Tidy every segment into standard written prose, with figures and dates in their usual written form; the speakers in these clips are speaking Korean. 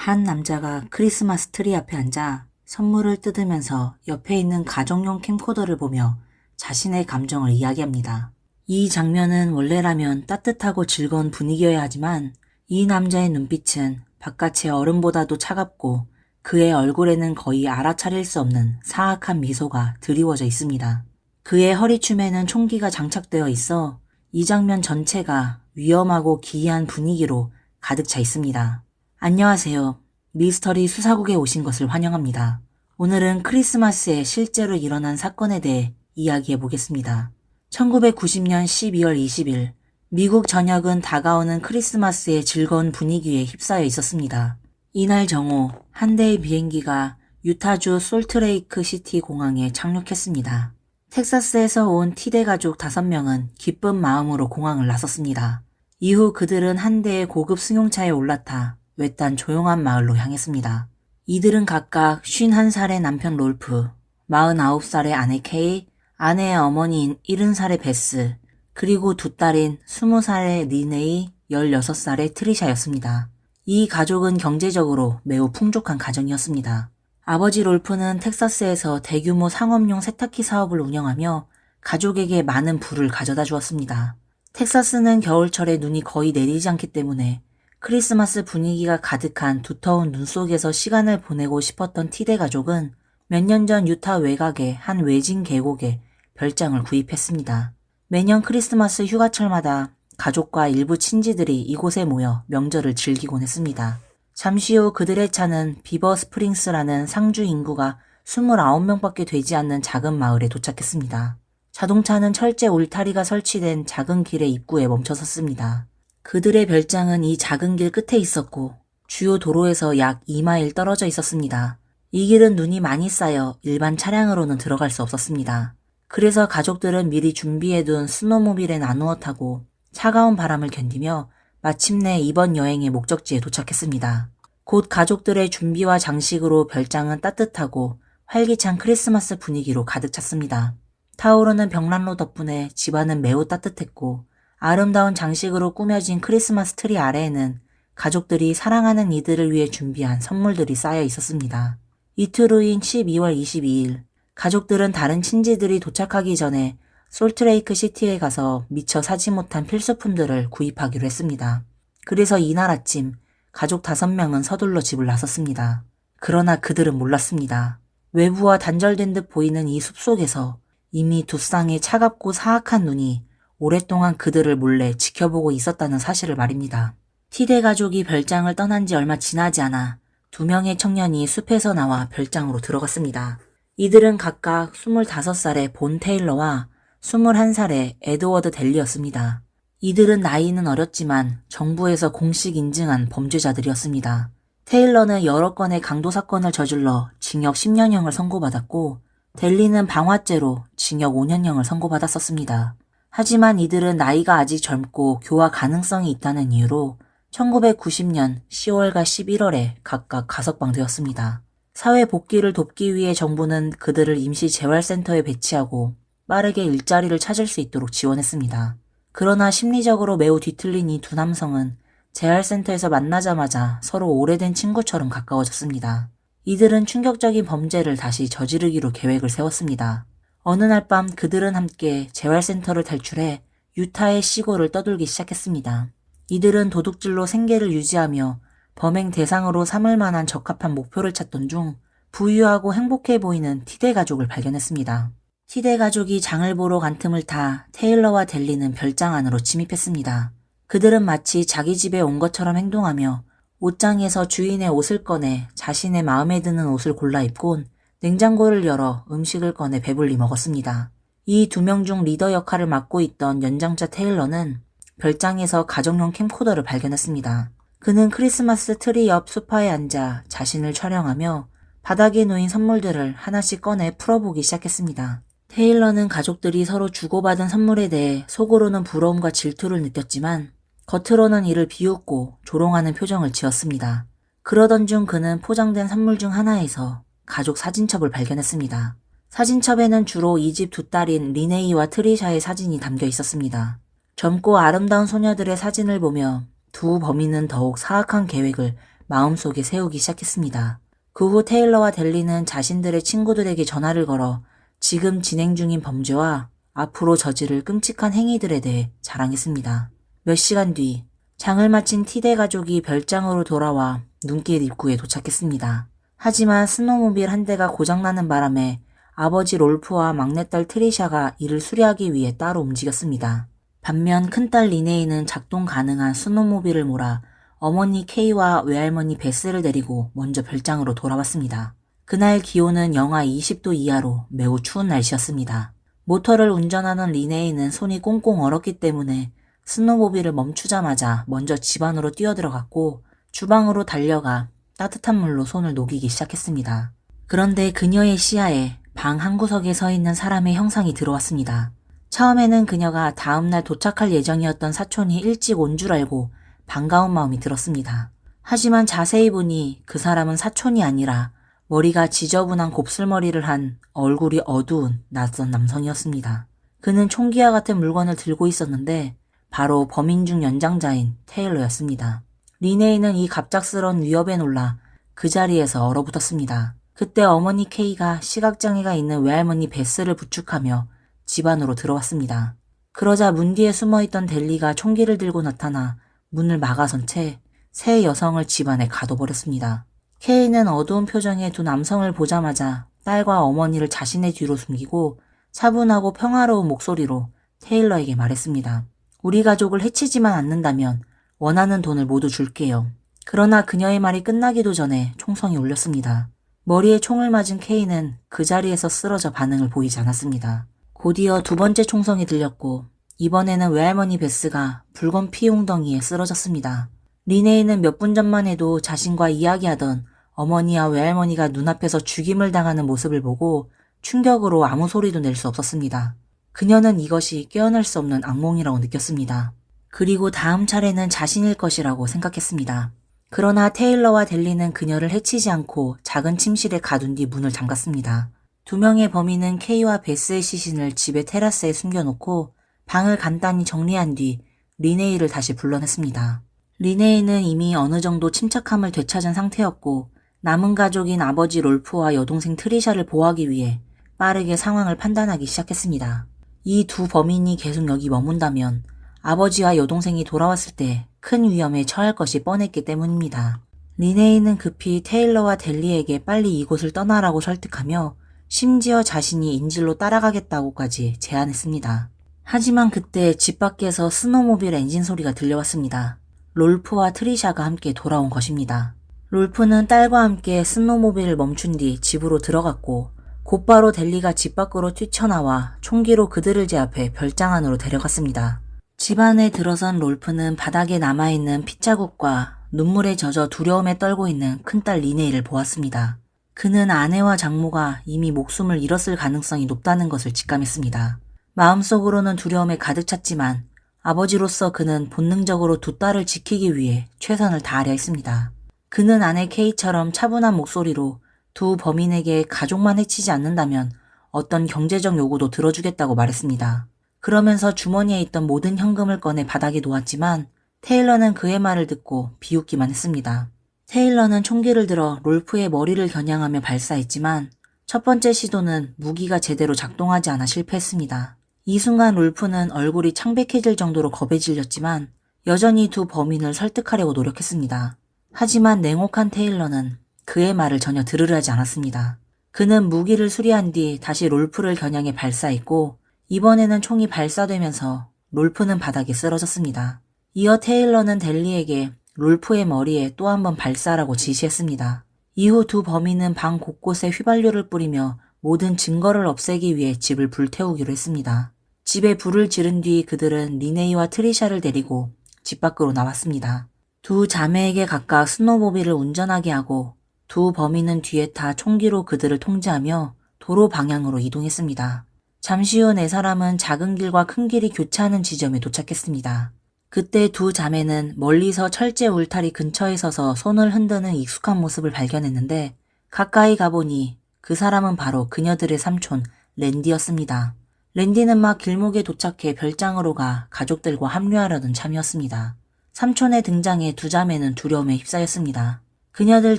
한 남자가 크리스마스 트리 앞에 앉아 선물을 뜯으면서 옆에 있는 가정용 캠코더를 보며 자신의 감정을 이야기합니다. 이 장면은 원래라면 따뜻하고 즐거운 분위기여야 하지만 이 남자의 눈빛은 바깥의 얼음보다도 차갑고 그의 얼굴에는 거의 알아차릴 수 없는 사악한 미소가 드리워져 있습니다. 그의 허리춤에는 총기가 장착되어 있어 이 장면 전체가 위험하고 기이한 분위기로 가득 차 있습니다. 안녕하세요. 미스터리 수사국에 오신 것을 환영합니다. 오늘은 크리스마스에 실제로 일어난 사건에 대해 이야기해 보겠습니다. 1990년 12월 20일 미국 전역은 다가오는 크리스마스의 즐거운 분위기에 휩싸여 있었습니다. 이날 정오 한 대의 비행기가 유타주 솔트레이크 시티 공항에 착륙했습니다. 텍사스에서 온 티대 가족 5명은 기쁜 마음으로 공항을 나섰습니다. 이후 그들은 한 대의 고급 승용차에 올라타 외딴 조용한 마을로 향했습니다. 이들은 각각 51살의 남편 롤프, 49살의 아내 케이, 아내의 어머니인 70살의 베스, 그리고 두 딸인 20살의 리네이, 16살의 트리샤였습니다. 이 가족은 경제적으로 매우 풍족한 가정이었습니다. 아버지 롤프는 텍사스에서 대규모 상업용 세탁기 사업을 운영하며 가족에게 많은 부를 가져다 주었습니다. 텍사스는 겨울철에 눈이 거의 내리지 않기 때문에 크리스마스 분위기가 가득한 두터운 눈 속에서 시간을 보내고 싶었던 티대 가족은 몇 년 전 유타 외곽의 한 외진 계곡에 별장을 구입했습니다. 매년 크리스마스 휴가철마다 가족과 일부 친지들이 이곳에 모여 명절을 즐기곤 했습니다. 잠시 후 그들의 차는 비버 스프링스라는 상주 인구가 29명밖에 되지 않는 작은 마을에 도착했습니다. 자동차는 철제 울타리가 설치된 작은 길의 입구에 멈춰섰습니다. 그들의 별장은 이 작은 길 끝에 있었고 주요 도로에서 약 2마일 떨어져 있었습니다. 이 길은 눈이 많이 쌓여 일반 차량으로는 들어갈 수 없었습니다. 그래서 가족들은 미리 준비해둔 스노모빌에 나누어 타고 차가운 바람을 견디며 마침내 이번 여행의 목적지에 도착했습니다. 곧 가족들의 준비와 장식으로 별장은 따뜻하고 활기찬 크리스마스 분위기로 가득 찼습니다. 타오르는 벽난로 덕분에 집안은 매우 따뜻했고 아름다운 장식으로 꾸며진 크리스마스 트리 아래에는 가족들이 사랑하는 이들을 위해 준비한 선물들이 쌓여 있었습니다. 이틀 후인 12월 22일, 가족들은 다른 친지들이 도착하기 전에 솔트레이크 시티에 가서 미처 사지 못한 필수품들을 구입하기로 했습니다. 그래서 이날 아침 가족 5명은 서둘러 집을 나섰습니다. 그러나 그들은 몰랐습니다. 외부와 단절된 듯 보이는 이 숲속에서 이미 두 쌍의 차갑고 사악한 눈이 오랫동안 그들을 몰래 지켜보고 있었다는 사실을 말입니다. 티대 가족이 별장을 떠난 지 얼마 지나지 않아 2명의 청년이 숲에서 나와 별장으로 들어갔습니다. 이들은 각각 25살의 본 테일러와 21살의 에드워드 델리였습니다. 이들은 나이는 어렸지만 정부에서 공식 인증한 범죄자들이었습니다. 테일러는 여러 건의 강도 사건을 저질러 징역 10년형을 선고받았고 델리는 방화죄로 징역 5년형을 선고받았었습니다. 하지만 이들은 나이가 아직 젊고 교화 가능성이 있다는 이유로 1990년 10월과 11월에 각각 가석방되었습니다. 사회 복귀를 돕기 위해 정부는 그들을 임시 재활센터에 배치하고 빠르게 일자리를 찾을 수 있도록 지원했습니다. 그러나 심리적으로 매우 뒤틀린 이 두 남성은 재활센터에서 만나자마자 서로 오래된 친구처럼 가까워졌습니다. 이들은 충격적인 범죄를 다시 저지르기로 계획을 세웠습니다. 어느 날 밤 그들은 함께 재활센터를 탈출해 유타의 시골을 떠돌기 시작했습니다. 이들은 도둑질로 생계를 유지하며 범행 대상으로 삼을 만한 적합한 목표를 찾던 중 부유하고 행복해 보이는 티대 가족을 발견했습니다. 티대 가족이 장을 보러 간 틈을 타 테일러와 델리는 별장 안으로 침입했습니다. 그들은 마치 자기 집에 온 것처럼 행동하며 옷장에서 주인의 옷을 꺼내 자신의 마음에 드는 옷을 골라 입곤 냉장고를 열어 음식을 꺼내 배불리 먹었습니다. 이 2명 중 리더 역할을 맡고 있던 연장자 테일러는 별장에서 가정용 캠코더를 발견했습니다. 그는 크리스마스 트리 옆 소파에 앉아 자신을 촬영하며 바닥에 놓인 선물들을 하나씩 꺼내 풀어보기 시작했습니다. 테일러는 가족들이 서로 주고받은 선물에 대해 속으로는 부러움과 질투를 느꼈지만 겉으로는 이를 비웃고 조롱하는 표정을 지었습니다. 그러던 중 그는 포장된 선물 중 하나에서 가족 사진첩을 발견했습니다. 사진첩에는 주로 이 집 두 딸인 리네이와 트리샤의 사진이 담겨 있었습니다. 젊고 아름다운 소녀들의 사진을 보며 두 범인은 더욱 사악한 계획을 마음속에 세우기 시작했습니다. 그 후 테일러와 델리는 자신들의 친구들에게 전화를 걸어 지금 진행 중인 범죄와 앞으로 저지를 끔찍한 행위들에 대해 자랑했습니다. 몇 시간 뒤 장을 마친 티대 가족이 별장으로 돌아와 눈길 입구에 도착했습니다. 하지만 스노모빌 한 대가 고장나는 바람에 아버지 롤프와 막내딸 트리샤가 이를 수리하기 위해 따로 움직였습니다. 반면 큰딸 리네이는 작동 가능한 스노모빌을 몰아 어머니 케이와 외할머니 베스를 데리고 먼저 별장으로 돌아왔습니다. 그날 기온은 영하 20도 이하로 매우 추운 날씨였습니다. 모터를 운전하는 리네이는 손이 꽁꽁 얼었기 때문에 스노모빌을 멈추자마자 먼저 집 안으로 뛰어들어갔고 주방으로 달려가 따뜻한 물로 손을 녹이기 시작했습니다. 그런데 그녀의 시야에 방 한구석에 서 있는 사람의 형상이 들어왔습니다. 처음에는 그녀가 다음날 도착할 예정이었던 사촌이 일찍 온 줄 알고 반가운 마음이 들었습니다. 하지만 자세히 보니 그 사람은 사촌이 아니라 머리가 지저분한 곱슬머리를 한 얼굴이 어두운 낯선 남성이었습니다. 그는 총기와 같은 물건을 들고 있었는데 바로 범인 중 연장자인 테일러였습니다. 리네이는 이 갑작스러운 위협에 놀라 그 자리에서 얼어붙었습니다. 그때 어머니 케이가 시각장애가 있는 외할머니 베스를 부축하며 집 안으로 들어왔습니다. 그러자 문 뒤에 숨어있던 델리가 총기를 들고 나타나 문을 막아선 채 새 여성을 집 안에 가둬버렸습니다. 케이는 어두운 표정의 두 남성을 보자마자 딸과 어머니를 자신의 뒤로 숨기고 차분하고 평화로운 목소리로 테일러에게 말했습니다. 우리 가족을 해치지만 않는다면 원하는 돈을 모두 줄게요. 그러나 그녀의 말이 끝나기도 전에 총성이 울렸습니다. 머리에 총을 맞은 케이는 그 자리에서 쓰러져 반응을 보이지 않았습니다. 곧이어 두 번째 총성이 들렸고 이번에는 외할머니 베스가 붉은 피 웅덩이에 쓰러졌습니다. 리네이는 몇 분 전만 해도 자신과 이야기하던 어머니와 외할머니가 눈앞에서 죽임을 당하는 모습을 보고 충격으로 아무 소리도 낼 수 없었습니다. 그녀는 이것이 깨어날 수 없는 악몽이라고 느꼈습니다. 그리고 다음 차례는 자신일 것이라고 생각했습니다. 그러나 테일러와 델리는 그녀를 해치지 않고 작은 침실에 가둔 뒤 문을 잠갔습니다. 두 명의 범인은 케이와 베스의 시신을 집의 테라스에 숨겨놓고 방을 간단히 정리한 뒤 리네이를 다시 불러냈습니다. 리네이는 이미 어느 정도 침착함을 되찾은 상태였고 남은 가족인 아버지 롤프와 여동생 트리샤를 보호하기 위해 빠르게 상황을 판단하기 시작했습니다. 이 두 범인이 계속 여기 머문다면 아버지와 여동생이 돌아왔을 때 큰 위험에 처할 것이 뻔했기 때문입니다. 리네이는 급히 테일러와 델리에게 빨리 이곳을 떠나라고 설득하며 심지어 자신이 인질로 따라가겠다고까지 제안했습니다. 하지만 그때 집 밖에서 스노모빌 엔진 소리가 들려왔습니다. 롤프와 트리샤가 함께 돌아온 것입니다. 롤프는 딸과 함께 스노모빌을 멈춘 뒤 집으로 들어갔고 곧바로 델리가 집 밖으로 뛰쳐나와 총기로 그들을 제압해 별장 안으로 데려갔습니다. 집 안에 들어선 롤프는 바닥에 남아있는 핏자국과 눈물에 젖어 두려움에 떨고 있는 큰딸 리네이를 보았습니다. 그는 아내와 장모가 이미 목숨을 잃었을 가능성이 높다는 것을 직감했습니다. 마음속으로는 두려움에 가득 찼지만 아버지로서 그는 본능적으로 두 딸을 지키기 위해 최선을 다하려 했습니다. 그는 아내 케이처럼 차분한 목소리로 두 범인에게 가족만 해치지 않는다면 어떤 경제적 요구도 들어주겠다고 말했습니다. 그러면서 주머니에 있던 모든 현금을 꺼내 바닥에 놓았지만 테일러는 그의 말을 듣고 비웃기만 했습니다. 테일러는 총기를 들어 롤프의 머리를 겨냥하며 발사했지만 첫 번째 시도는 무기가 제대로 작동하지 않아 실패했습니다. 이 순간 롤프는 얼굴이 창백해질 정도로 겁에 질렸지만 여전히 두 범인을 설득하려고 노력했습니다. 하지만 냉혹한 테일러는 그의 말을 전혀 들으려 하지 않았습니다. 그는 무기를 수리한 뒤 다시 롤프를 겨냥해 발사했고 이번에는 총이 발사되면서 롤프는 바닥에 쓰러졌습니다. 이어 테일러는 델리에게 롤프의 머리에 또 한 번 발사하라고 지시했습니다. 이후 두 범인은 방 곳곳에 휘발유를 뿌리며 모든 증거를 없애기 위해 집을 불태우기로 했습니다. 집에 불을 지른 뒤 그들은 리네이와 트리샤를 데리고 집 밖으로 나왔습니다. 두 자매에게 각각 스노모빌을 운전하게 하고 두 범인은 뒤에 타 총기로 그들을 통제하며 도로 방향으로 이동했습니다. 잠시 후 네 사람은 작은 길과 큰 길이 교차하는 지점에 도착했습니다. 그때 두 자매는 멀리서 철제 울타리 근처에 서서 손을 흔드는 익숙한 모습을 발견했는데 가까이 가보니 그 사람은 바로 그녀들의 삼촌 랜디였습니다. 랜디는 막 길목에 도착해 별장으로 가 가족들과 합류하려던 참이었습니다. 삼촌의 등장에 두 자매는 두려움에 휩싸였습니다. 그녀들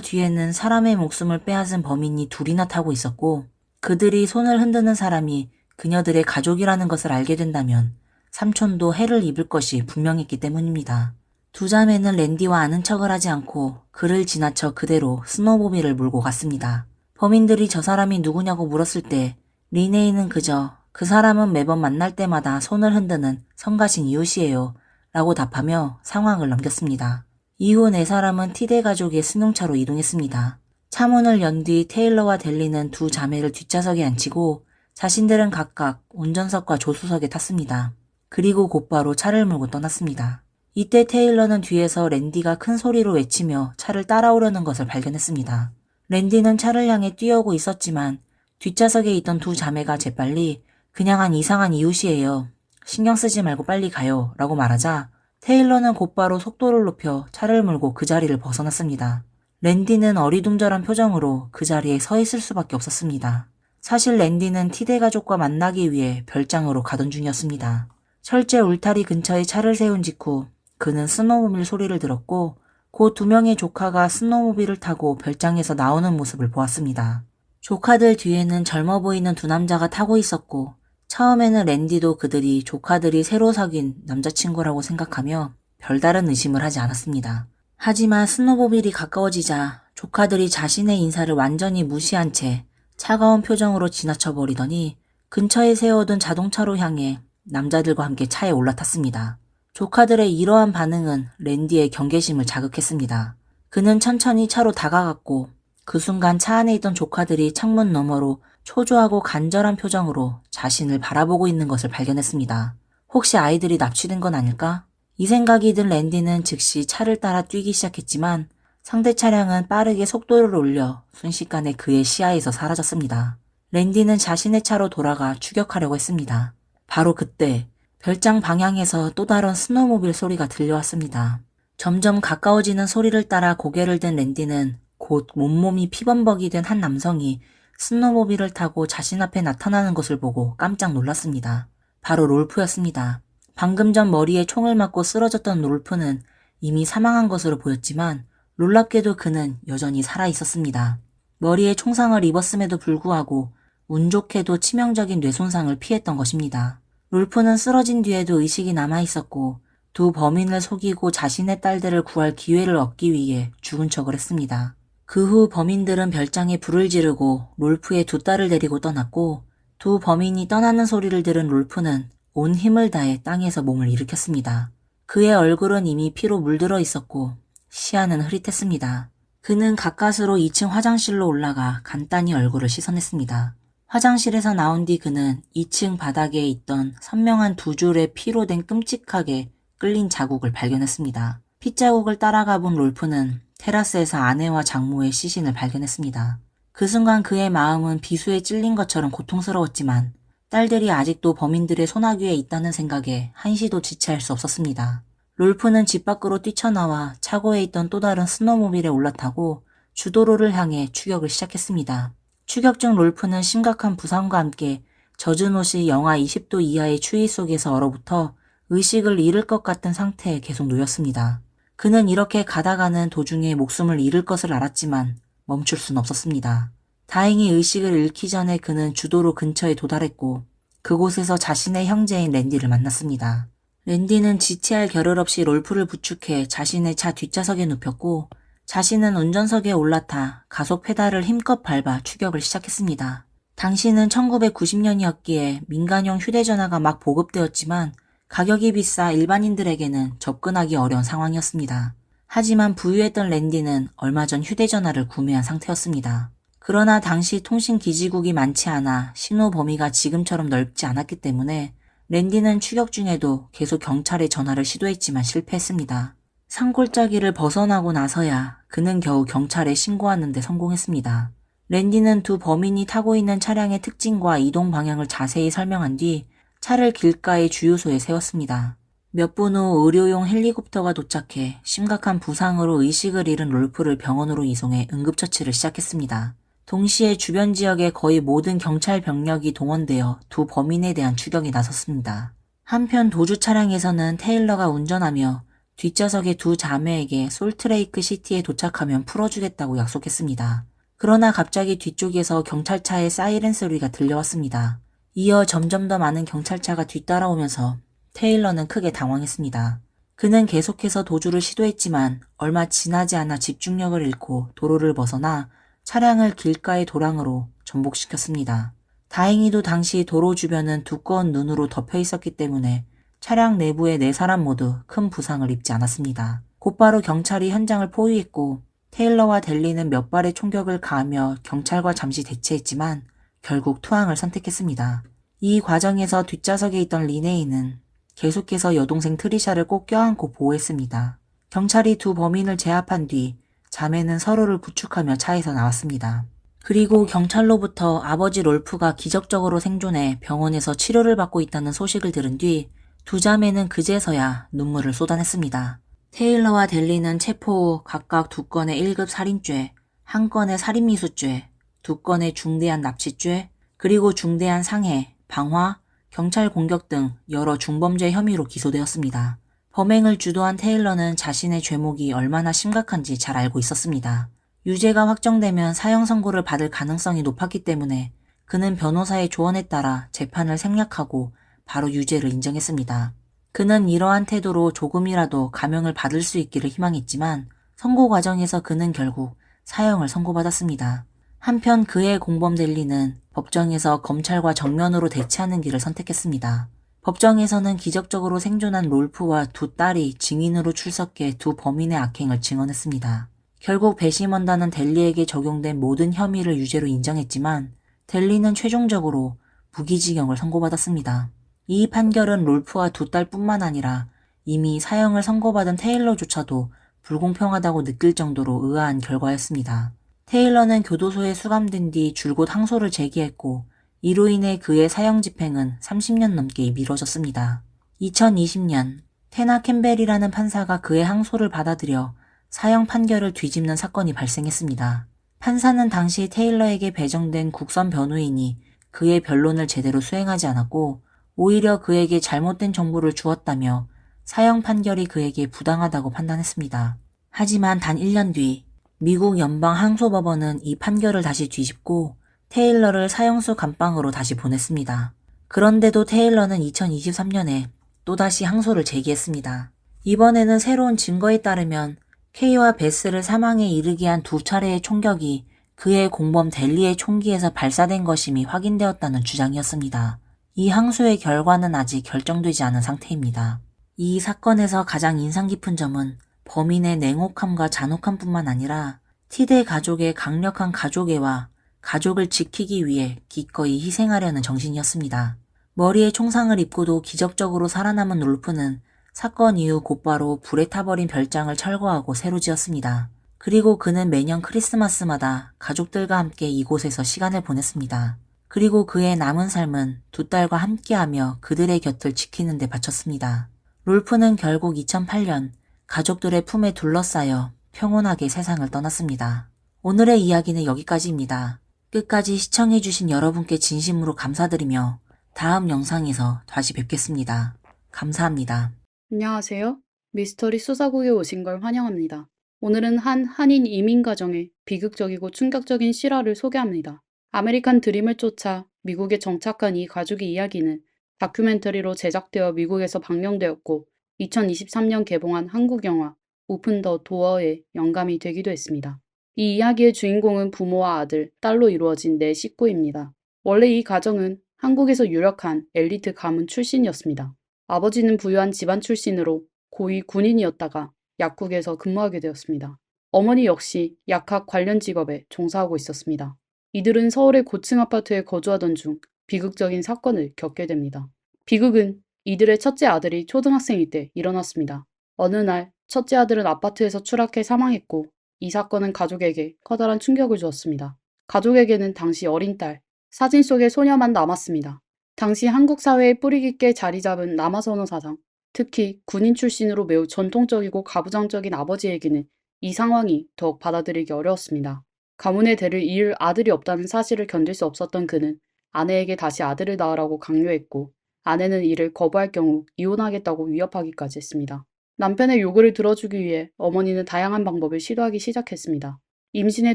뒤에는 사람의 목숨을 빼앗은 범인이 둘이나 타고 있었고 그들이 손을 흔드는 사람이 그녀들의 가족이라는 것을 알게 된다면 삼촌도 해를 입을 것이 분명했기 때문입니다. 두 자매는 랜디와 아는 척을 하지 않고 그를 지나쳐 그대로 스노우모빌을 몰고 갔습니다. 범인들이 저 사람이 누구냐고 물었을 때 리네이는 그저 그 사람은 매번 만날 때마다 손을 흔드는 성가신 이웃이에요 라고 답하며 상황을 넘겼습니다. 이후 네 사람은 티데 가족의 승용차로 이동했습니다. 차 문을 연 뒤 테일러와 델리는 두 자매를 뒷좌석에 앉히고 자신들은 각각 운전석과 조수석에 탔습니다. 그리고 곧바로 차를 몰고 떠났습니다. 이때 테일러는 뒤에서 랜디가 큰 소리로 외치며 차를 따라오려는 것을 발견했습니다. 랜디는 차를 향해 뛰어오고 있었지만 뒷좌석에 있던 두 자매가 재빨리 그냥 한 이상한 이웃이에요. 신경 쓰지 말고 빨리 가요 라고 말하자 테일러는 곧바로 속도를 높여 차를 몰고 그 자리를 벗어났습니다. 랜디는 어리둥절한 표정으로 그 자리에 서 있을 수밖에 없었습니다. 사실 랜디는 티데 가족과 만나기 위해 별장으로 가던 중이었습니다. 철제 울타리 근처에 차를 세운 직후 그는 스노우모빌 소리를 들었고 곧 두 명의 조카가 스노우모빌을 타고 별장에서 나오는 모습을 보았습니다. 조카들 뒤에는 젊어 보이는 두 남자가 타고 있었고 처음에는 랜디도 그들이 조카들이 새로 사귄 남자친구라고 생각하며 별다른 의심을 하지 않았습니다. 하지만 스노우모빌이 가까워지자 조카들이 자신의 인사를 완전히 무시한 채 차가운 표정으로 지나쳐버리더니 근처에 세워둔 자동차로 향해 남자들과 함께 차에 올라탔습니다. 조카들의 이러한 반응은 랜디의 경계심을 자극했습니다. 그는 천천히 차로 다가갔고 그 순간 차 안에 있던 조카들이 창문 너머로 초조하고 간절한 표정으로 자신을 바라보고 있는 것을 발견했습니다. 혹시 아이들이 납치된 건 아닐까? 이 생각이 든 랜디는 즉시 차를 따라 뛰기 시작했지만 상대 차량은 빠르게 속도를 올려 순식간에 그의 시야에서 사라졌습니다. 랜디는 자신의 차로 돌아가 추격하려고 했습니다. 바로 그때 별장 방향에서 또 다른 스노우모빌 소리가 들려왔습니다. 점점 가까워지는 소리를 따라 고개를 든 랜디는 곧 온몸이 피범벅이 된 한 남성이 스노우모빌을 타고 자신 앞에 나타나는 것을 보고 깜짝 놀랐습니다. 바로 롤프였습니다. 방금 전 머리에 총을 맞고 쓰러졌던 롤프는 이미 사망한 것으로 보였지만 놀랍게도 그는 여전히 살아있었습니다. 머리에 총상을 입었음에도 불구하고 운 좋게도 치명적인 뇌손상을 피했던 것입니다. 롤프는 쓰러진 뒤에도 의식이 남아있었고 두 범인을 속이고 자신의 딸들을 구할 기회를 얻기 위해 죽은 척을 했습니다. 그 후 범인들은 별장에 불을 지르고 롤프의 두 딸을 데리고 떠났고 두 범인이 떠나는 소리를 들은 롤프는 온 힘을 다해 땅에서 몸을 일으켰습니다. 그의 얼굴은 이미 피로 물들어 있었고 시야는 흐릿했습니다. 그는 가까스로 2층 화장실로 올라가 간단히 얼굴을 씻어냈습니다. 화장실에서 나온 뒤 그는 2층 바닥에 있던 선명한 두 줄의 피로 된 끔찍하게 끌린 자국을 발견했습니다. 핏자국을 따라가 본 롤프는 테라스에서 아내와 장모의 시신을 발견했습니다. 그 순간 그의 마음은 비수에 찔린 것처럼 고통스러웠지만 딸들이 아직도 범인들의 소나귀에 있다는 생각에 한시도 지체할 수 없었습니다. 롤프는 집 밖으로 뛰쳐나와 차고에 있던 또 다른 스노우모빌에 올라타고 주도로를 향해 추격을 시작했습니다. 추격 중 롤프는 심각한 부상과 함께 젖은 옷이 영하 20도 이하의 추위 속에서 얼어붙어 의식을 잃을 것 같은 상태에 계속 놓였습니다. 그는 이렇게 가다가는 도중에 목숨을 잃을 것을 알았지만 멈출 순 없었습니다. 다행히 의식을 잃기 전에 그는 주도로 근처에 도달했고 그곳에서 자신의 형제인 랜디를 만났습니다. 랜디는 지체할 겨를 없이 롤프를 부축해 자신의 차 뒷좌석에 눕혔고 자신은 운전석에 올라타 가속 페달을 힘껏 밟아 추격을 시작했습니다. 당시는 1990년이었기에 민간용 휴대전화가 막 보급되었지만 가격이 비싸 일반인들에게는 접근하기 어려운 상황이었습니다. 하지만 부유했던 랜디는 얼마 전 휴대전화를 구매한 상태였습니다. 그러나 당시 통신 기지국이 많지 않아 신호 범위가 지금처럼 넓지 않았기 때문에 랜디는 추격 중에도 계속 경찰에 전화를 시도했지만 실패했습니다. 산골짜기를 벗어나고 나서야 그는 겨우 경찰에 신고하는 데 성공했습니다. 랜디는 두 범인이 타고 있는 차량의 특징과 이동 방향을 자세히 설명한 뒤 차를 길가의 주유소에 세웠습니다. 몇 분 후 의료용 헬리콥터가 도착해 심각한 부상으로 의식을 잃은 롤프를 병원으로 이송해 응급처치를 시작했습니다. 동시에 주변 지역의 거의 모든 경찰 병력이 동원되어 두 범인에 대한 추격에 나섰습니다. 한편 도주 차량에서는 테일러가 운전하며 뒷좌석의 두 자매에게 솔트레이크 시티에 도착하면 풀어주겠다고 약속했습니다. 그러나 갑자기 뒤쪽에서 경찰차의 사이렌 소리가 들려왔습니다. 이어 점점 더 많은 경찰차가 뒤따라오면서 테일러는 크게 당황했습니다. 그는 계속해서 도주를 시도했지만 얼마 지나지 않아 집중력을 잃고 도로를 벗어나 차량을 길가의 도랑으로 전복시켰습니다. 다행히도 당시 도로 주변은 두꺼운 눈으로 덮여 있었기 때문에 차량 내부의 4사람 모두 큰 부상을 입지 않았습니다. 곧바로 경찰이 현장을 포위했고 테일러와 델리는 몇 발의 총격을 가하며 경찰과 잠시 대치했지만 결국 투항을 선택했습니다. 이 과정에서 뒷좌석에 있던 리네이는 계속해서 여동생 트리샤를 꼭 껴안고 보호했습니다. 경찰이 두 범인을 제압한 뒤 자매는 서로를 부축하며 차에서 나왔습니다. 그리고 경찰로부터 아버지 롤프가 기적적으로 생존해 병원에서 치료를 받고 있다는 소식을 들은 뒤 두 자매는 그제서야 눈물을 쏟아냈습니다. 테일러와 델리는 체포 후 각각 2건의 1급 살인죄, 1건의 살인미수죄, 2건의 중대한 납치죄, 그리고 중대한 상해, 방화, 경찰 공격 등 여러 중범죄 혐의로 기소되었습니다. 범행을 주도한 테일러는 자신의 죄목이 얼마나 심각한지 잘 알고 있었습니다. 유죄가 확정되면 사형 선고를 받을 가능성이 높았기 때문에 그는 변호사의 조언에 따라 재판을 생략하고 바로 유죄를 인정했습니다. 그는 이러한 태도로 조금이라도 감형을 받을 수 있기를 희망했지만 선고 과정에서 그는 결국 사형을 선고받았습니다. 한편 그의 공범 델리는 법정에서 검찰과 정면으로 대치하는 길을 선택했습니다. 법정에서는 기적적으로 생존한 롤프와 두 딸이 증인으로 출석해 두 범인의 악행을 증언했습니다. 결국 배심원단은 델리에게 적용된 모든 혐의를 유죄로 인정했지만 델리는 최종적으로 무기징역을 선고받았습니다. 이 판결은 롤프와 두 딸뿐만 아니라 이미 사형을 선고받은 테일러조차도 불공평하다고 느낄 정도로 의아한 결과였습니다. 테일러는 교도소에 수감된 뒤 줄곧 항소를 제기했고 이로 인해 그의 사형 집행은 30년 넘게 미뤄졌습니다. 2020년 테나 캠벨이라는 판사가 그의 항소를 받아들여 사형 판결을 뒤집는 사건이 발생했습니다. 판사는 당시 테일러에게 배정된 국선 변호인이 그의 변론을 제대로 수행하지 않았고 오히려 그에게 잘못된 정보를 주었다며 사형 판결이 그에게 부당하다고 판단했습니다. 하지만 단 1년 뒤 미국 연방항소법원은 이 판결을 다시 뒤집고 테일러를 사형수 감방으로 다시 보냈습니다. 그런데도 테일러는 2023년에 또다시 항소를 제기했습니다. 이번에는 새로운 증거에 따르면 케이와 베스를 사망에 이르게 한 2차례의 총격이 그의 공범 델리의 총기에서 발사된 것임이 확인되었다는 주장이었습니다. 이 항소의 결과는 아직 결정되지 않은 상태입니다. 이 사건에서 가장 인상 깊은 점은 범인의 냉혹함과 잔혹함뿐만 아니라 티대 가족의 강력한 가족애와 가족을 지키기 위해 기꺼이 희생하려는 정신이었습니다. 머리에 총상을 입고도 기적적으로 살아남은 롤프는 사건 이후 곧바로 불에 타버린 별장을 철거하고 새로 지었습니다. 그리고 그는 매년 크리스마스마다 가족들과 함께 이곳에서 시간을 보냈습니다. 그리고 그의 남은 삶은 두 딸과 함께하며 그들의 곁을 지키는 데 바쳤습니다. 롤프는 결국 2008년 가족들의 품에 둘러싸여 평온하게 세상을 떠났습니다. 오늘의 이야기는 여기까지입니다. 끝까지 시청해주신 여러분께 진심으로 감사드리며 다음 영상에서 다시 뵙겠습니다. 감사합니다. 안녕하세요. 미스터리 수사국에 오신 걸 환영합니다. 오늘은 한 한인 이민 가정의 비극적이고 충격적인 실화를 소개합니다. 아메리칸 드림을 쫓아 미국에 정착한 이 가족의 이야기는 다큐멘터리로 제작되어 미국에서 방영되었고 2023년 개봉한 한국 영화 오픈 더 도어의 영감이 되기도 했습니다. 이 이야기의 주인공은 부모와 아들, 딸로 이루어진 네 식구입니다. 원래 이 가정은 한국에서 유력한 엘리트 가문 출신이었습니다. 아버지는 부유한 집안 출신으로 고위 군인이었다가 약국에서 근무하게 되었습니다. 어머니 역시 약학 관련 직업에 종사하고 있었습니다. 이들은 서울의 고층 아파트에 거주하던 중 비극적인 사건을 겪게 됩니다. 비극은 이들의 첫째 아들이 초등학생일 때 일어났습니다. 어느 날 첫째 아들은 아파트에서 추락해 사망했고 이 사건은 가족에게 커다란 충격을 주었습니다. 가족에게는 당시 어린 딸, 사진 속의 소녀만 남았습니다. 당시 한국 사회에 뿌리 깊게 자리 잡은 남아선호 사상, 특히 군인 출신으로 매우 전통적이고 가부장적인 아버지에게는 이 상황이 더욱 받아들이기 어려웠습니다. 가문의 대를 이을 아들이 없다는 사실을 견딜 수 없었던 그는 아내에게 다시 아들을 낳으라고 강요했고 아내는 이를 거부할 경우 이혼하겠다고 위협하기까지 했습니다. 남편의 요구를 들어주기 위해 어머니는 다양한 방법을 시도하기 시작했습니다. 임신에